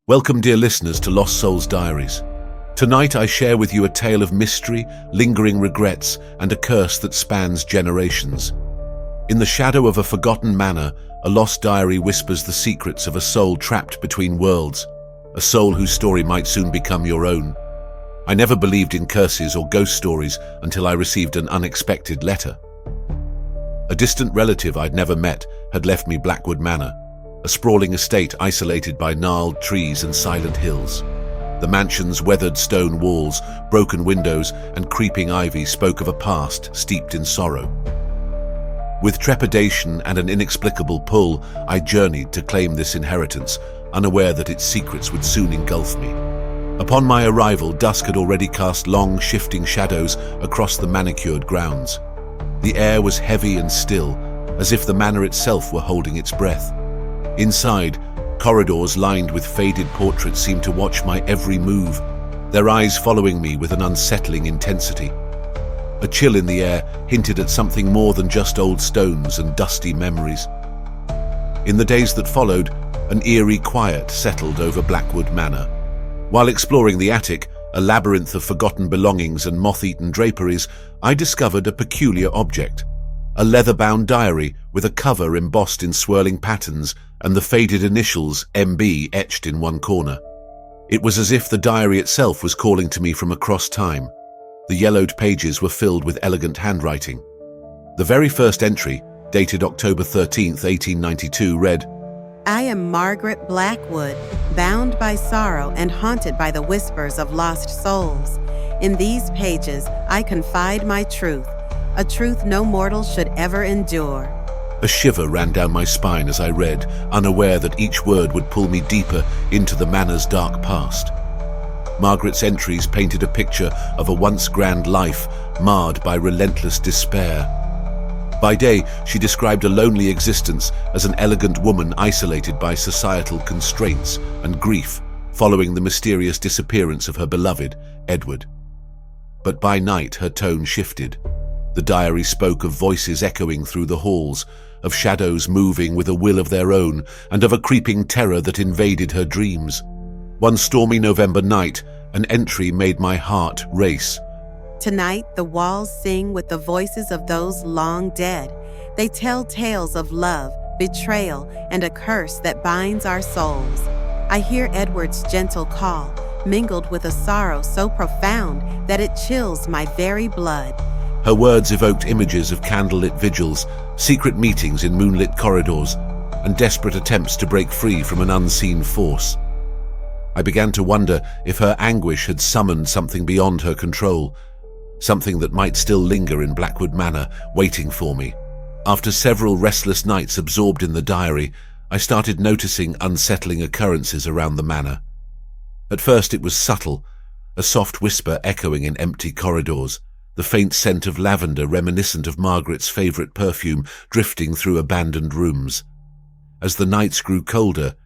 Welcome, dear listeners, to Lost Souls Diaries. Tonight I share with you a tale of mystery, lingering regrets, and a curse that spans generations. In the shadow of a forgotten manor, a lost diary whispers the secrets of a soul trapped between worlds, a soul whose story might soon become your own. I never believed in curses or ghost stories until I received an unexpected letter. A distant relative I'd never met had left me Blackwood Manor, a sprawling estate isolated by gnarled trees and silent hills. The mansion's weathered stone walls, broken windows, and creeping ivy spoke of a past steeped in sorrow. With trepidation and an inexplicable pull, I journeyed to claim this inheritance, unaware that its secrets would soon engulf me. Upon my arrival, dusk had already cast long, shifting shadows across the manicured grounds. The air was heavy and still, as if the manor itself were holding its breath. Inside, corridors lined with faded portraits seemed to watch my every move, their eyes following me with an unsettling intensity. A chill in the air hinted at something more than just old stones and dusty memories. In the days that followed, an eerie quiet settled over Blackwood Manor. While exploring the attic, a labyrinth of forgotten belongings and moth-eaten draperies, I discovered a peculiar object. A leather-bound diary with a cover embossed in swirling patterns and the faded initials MB etched in one corner. It was as if the diary itself was calling to me from across time. The yellowed pages were filled with elegant handwriting. The very first entry, dated October 13th, 1892, read, I am Margaret Blackwood, bound by sorrow and haunted by the whispers of lost souls. In these pages, I confide my truth, a truth no mortal should ever endure. A shiver ran down my spine as I read, unaware that each word would pull me deeper into the manor's dark past. Margaret's entries painted a picture of a once grand life marred by relentless despair. By day, she described a lonely existence as an elegant woman isolated by societal constraints and grief following the mysterious disappearance of her beloved, Edward. But by night, her tone shifted. The diary spoke of voices echoing through the halls, of shadows moving with a will of their own, and of a creeping terror that invaded her dreams. One stormy November night, an entry made my heart race. Tonight, the walls sing with the voices of those long dead. They tell tales of love, betrayal, and a curse that binds our souls. I hear Edward's gentle call, mingled with a sorrow so profound that it chills my very blood. Her words evoked images of candlelit vigils, secret meetings in moonlit corridors, and desperate attempts to break free from an unseen force. I began to wonder if her anguish had summoned something beyond her control, something that might still linger in Blackwood Manor, waiting for me. After several restless nights absorbed in the diary, I started noticing unsettling occurrences around the manor. At first it was subtle, a soft whisper echoing in empty corridors, the faint scent of lavender reminiscent of Margaret's favorite perfume drifting through abandoned rooms. As the nights grew colder,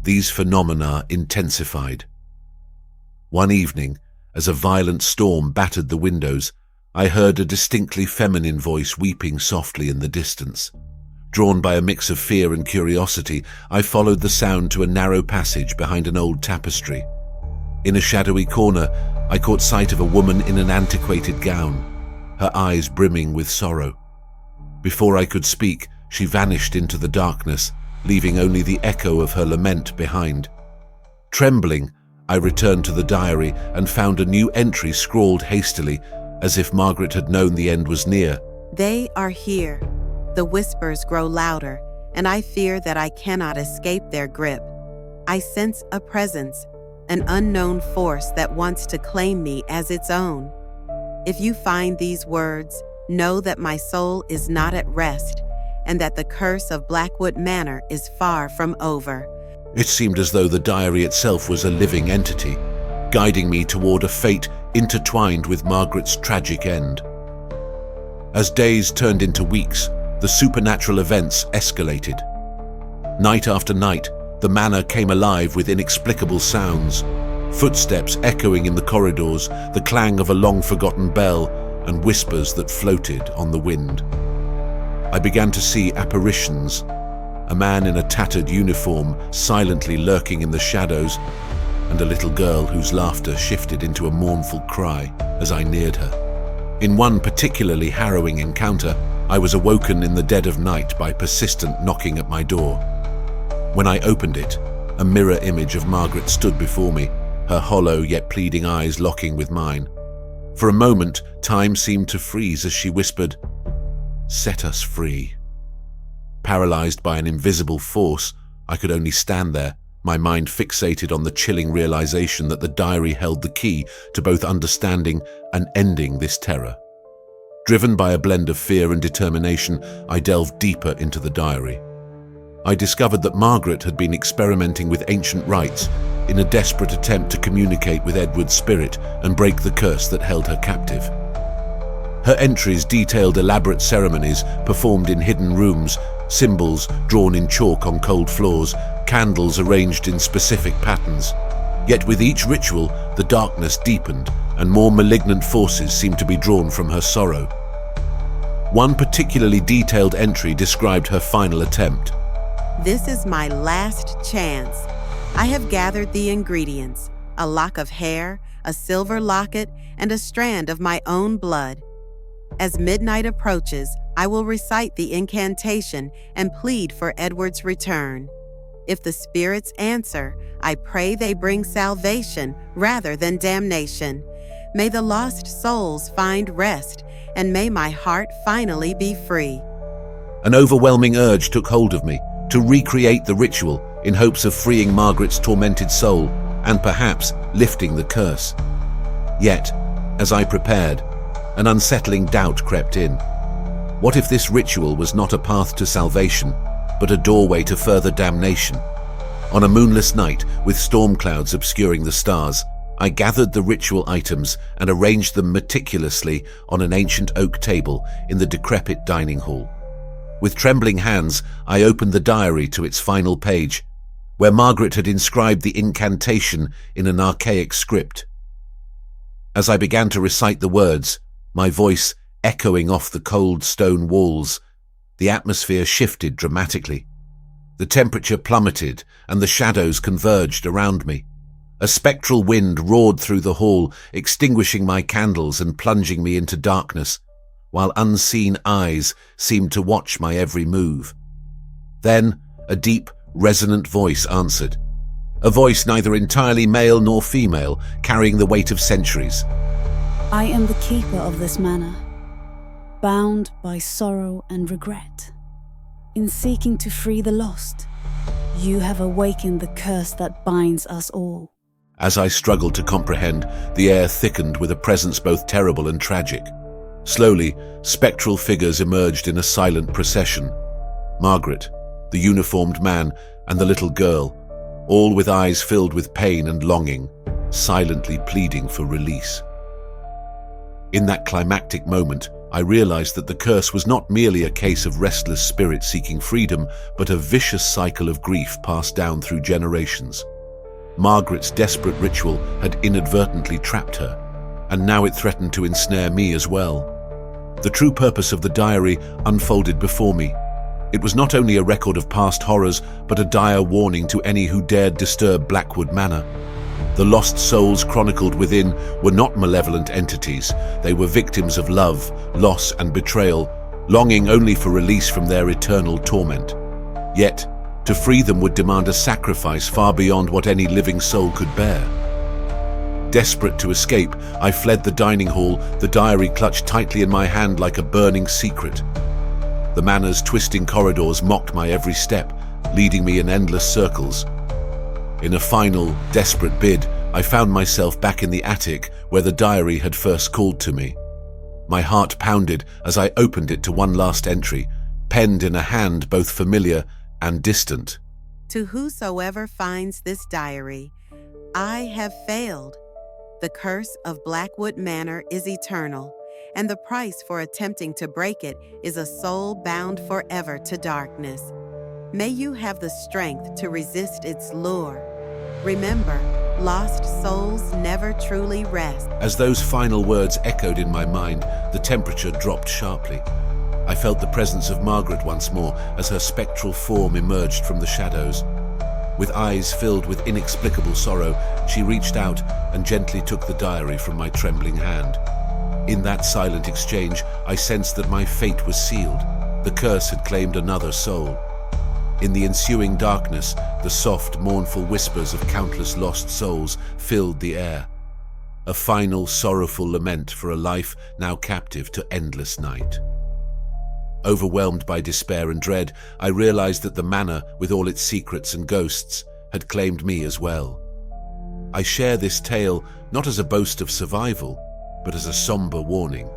these phenomena intensified. One evening, as a violent storm battered the windows, I heard a distinctly feminine voice weeping softly in the distance. Drawn by a mix of fear and curiosity, I followed the sound to a narrow passage behind an old tapestry. In a shadowy corner, I caught sight of a woman in an antiquated gown, her eyes brimming with sorrow. Before I could speak, she vanished into the darkness, leaving only the echo of her lament behind. Trembling, I returned to the diary and found a new entry scrawled hastily, as if Margaret had known the end was near. They are here. The whispers grow louder, and I fear that I cannot escape their grip. I sense a presence, an unknown force that wants to claim me as its own. If you find these words, know that my soul is not at rest, and that the curse of Blackwood Manor is far from over. It seemed as though the diary itself was a living entity, guiding me toward a fate intertwined with Margaret's tragic end. As days turned into weeks, the supernatural events escalated. Night after night, the manor came alive with inexplicable sounds, footsteps echoing in the corridors, the clang of a long-forgotten bell, and whispers that floated on the wind. I began to see apparitions, a man in a tattered uniform silently lurking in the shadows, and a little girl whose laughter shifted into a mournful cry as I neared her. In one particularly harrowing encounter, I was awoken in the dead of night by persistent knocking at my door. When I opened it, a mirror image of Margaret stood before me, her hollow yet pleading eyes locking with mine. For a moment, time seemed to freeze as she whispered, "Set us free." Paralyzed by an invisible force, I could only stand there, my mind fixated on the chilling realization that the diary held the key to both understanding and ending this terror. Driven by a blend of fear and determination, I delved deeper into the diary. I discovered that Margaret had been experimenting with ancient rites in a desperate attempt to communicate with Edward's spirit and break the curse that held her captive. Her entries detailed elaborate ceremonies performed in hidden rooms, symbols drawn in chalk on cold floors, candles arranged in specific patterns. Yet with each ritual, the darkness deepened and more malignant forces seemed to be drawn from her sorrow. One particularly detailed entry described her final attempt. "This is my last chance. I have gathered the ingredients, a lock of hair, a silver locket, and a strand of my own blood. As midnight approaches, I will recite the incantation and plead for Edward's return. If the spirits answer, I pray they bring salvation rather than damnation. May the lost souls find rest, and may my heart finally be free." An overwhelming urge took hold of me to recreate the ritual in hopes of freeing Margaret's tormented soul and perhaps lifting the curse. Yet, as I prepared, an unsettling doubt crept in. What if this ritual was not a path to salvation, but a doorway to further damnation? On a moonless night, with storm clouds obscuring the stars, I gathered the ritual items and arranged them meticulously on an ancient oak table in the decrepit dining hall. With trembling hands, I opened the diary to its final page, where Margaret had inscribed the incantation in an archaic script. As I began to recite the words, my voice echoing off the cold stone walls, the atmosphere shifted dramatically. The temperature plummeted and the shadows converged around me. A spectral wind roared through the hall, extinguishing my candles and plunging me into darkness, while unseen eyes seemed to watch my every move. Then a deep, resonant voice answered, a voice neither entirely male nor female, carrying the weight of centuries. "I am the keeper of this manor, bound by sorrow and regret. In seeking to free the lost, you have awakened the curse that binds us all." As I struggled to comprehend, the air thickened with a presence both terrible and tragic. Slowly, spectral figures emerged in a silent procession. Margaret, the uniformed man, and the little girl, all with eyes filled with pain and longing, silently pleading for release. In that climactic moment, I realized that the curse was not merely a case of restless spirits seeking freedom, but a vicious cycle of grief passed down through generations. Margaret's desperate ritual had inadvertently trapped her, and now it threatened to ensnare me as well. The true purpose of the diary unfolded before me. It was not only a record of past horrors, but a dire warning to any who dared disturb Blackwood Manor. The lost souls chronicled within were not malevolent entities. They were victims of love, loss, and betrayal, longing only for release from their eternal torment. Yet, to free them would demand a sacrifice far beyond what any living soul could bear. Desperate to escape, I fled the dining hall, the diary clutched tightly in my hand like a burning secret. The manor's twisting corridors mocked my every step, leading me in endless circles. In a final, desperate bid, I found myself back in the attic where the diary had first called to me. My heart pounded as I opened it to one last entry, penned in a hand both familiar and distant. "To whosoever finds this diary, I have failed. The curse of Blackwood Manor is eternal, and the price for attempting to break it is a soul bound forever to darkness. May you have the strength to resist its lure. Remember, lost souls never truly rest." As those final words echoed in my mind, the temperature dropped sharply. I felt the presence of Margaret once more as her spectral form emerged from the shadows. With eyes filled with inexplicable sorrow, she reached out and gently took the diary from my trembling hand. In that silent exchange, I sensed that my fate was sealed. The curse had claimed another soul. In the ensuing darkness, the soft, mournful whispers of countless lost souls filled the air. A final, sorrowful lament for a life now captive to endless night. Overwhelmed by despair and dread, I realized that the manor, with all its secrets and ghosts, had claimed me as well. I share this tale not as a boast of survival, but as a somber warning.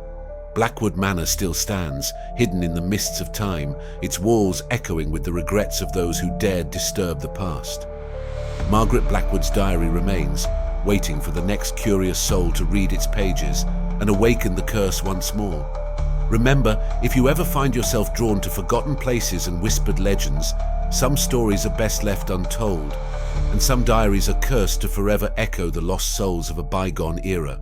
Blackwood Manor still stands, hidden in the mists of time, its walls echoing with the regrets of those who dared disturb the past. Margaret Blackwood's diary remains, waiting for the next curious soul to read its pages and awaken the curse once more. Remember, if you ever find yourself drawn to forgotten places and whispered legends, some stories are best left untold, and some diaries are cursed to forever echo the lost souls of a bygone era.